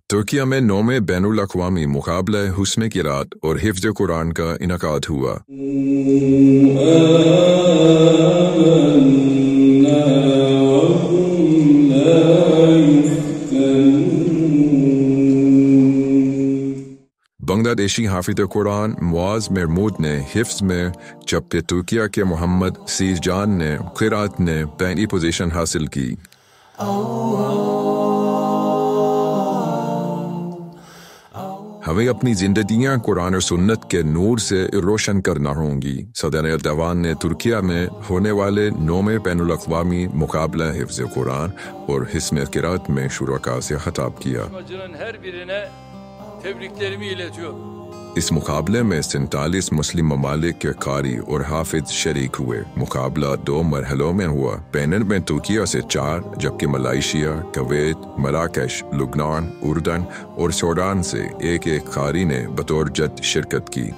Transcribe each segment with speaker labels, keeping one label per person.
Speaker 1: ترکیہ میں 9ویں بین الاقوامی مقابلہ حسن قرات اور حفظ قرآن کا انعقاد ہوا۔ بنگلہ دیشی حافظ قرآن معاذ محمود نے حفظ میں، جبکہ ترکیہ کے محمد سیز جان نے قرات نے پہلی پوزیشن حاصل کی۔ ہمیں اپنی زندگیاں قرآن اور سنت کے نور سے روشن کرنا ہوں گی، صدر ایردوان نے ترکیہ میں ہونے والے 9ویں بین الاقوامی مقابلہ حفظ قرآن اور حسن قرات میں شرکاء سے خطاب کیا۔ اس مقابلے میں 47 مسلم ممالک کے قاری اور حافظ شریک ہوئے۔ مقابلہ 2 مرحلوں میں ہوا۔ فائنل میں ترکیہ سے 4، جبکہ ملائیشیا، کویت، مراکش، لبنان، اردن اور سوڈان سے ایک قاری نے بطور جج شرکت کی۔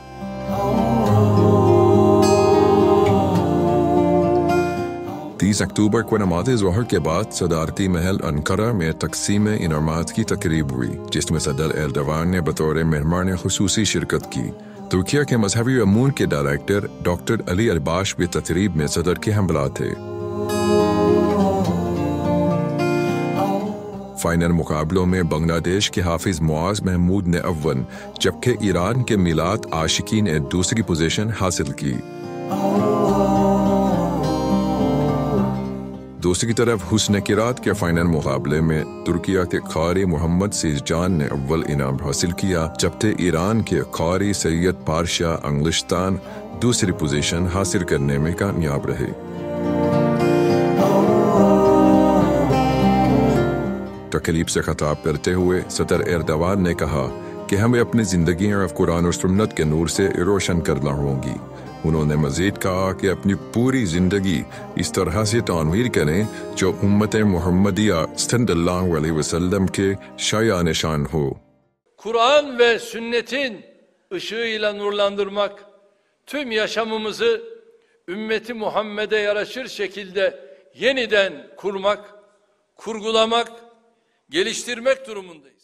Speaker 1: 30 اکتوبر کو نماز ظہر کے بعد صدارتی محل انقرہ میں تقسیم انعامات کی تقریب ہوئی، جس میں صدر ایردوان نے بطور مہمان خصوصی شرکت کی۔ ترکیہ کے مذہبی امور کے ڈائریکٹر ڈاکٹر علی الباش بھی تقریب میں صدر کے ہمراہ تھے۔ فائنل مقابلوں میں بنگلہ دیش کے حافظ معاذ محمود نے اول، جبکہ ایران کے میلاد عاشقی نے دوسری پوزیشن حاصل کی۔ دوسری طرف حسن قرات کے فائنل مقابلے میں ترکیہ کے قاری محمد سیز جان نے اول انعام حاصل کیا، جبکہ ایران کے قاری سید پارشا انگلستان دوسری پوزیشن حاصل کرنے میں کامیاب رہے۔ تقریب سے خطاب کرتے ہوئے صدر ایردوان نے کہا کہ ہمیں اپنی زندگیاں قرآن اور سنت کے نور سے روشن کرنا ہوں گی۔ انہوں نے مزید کہا کہ اپنی پوری زندگی اس طرح سے تعمیر کریں جو امت محمدیہ صلی اللہ علیہ وسلم کے شایع نشان ہو۔
Speaker 2: Kur'an ve sünnetin ışığıyla nurlandırmak, tüm yaşamımızı ümmeti Muhammed'e yaraşır şekilde yeniden kurmak, kurgulamak, geliştirmek durumundayız.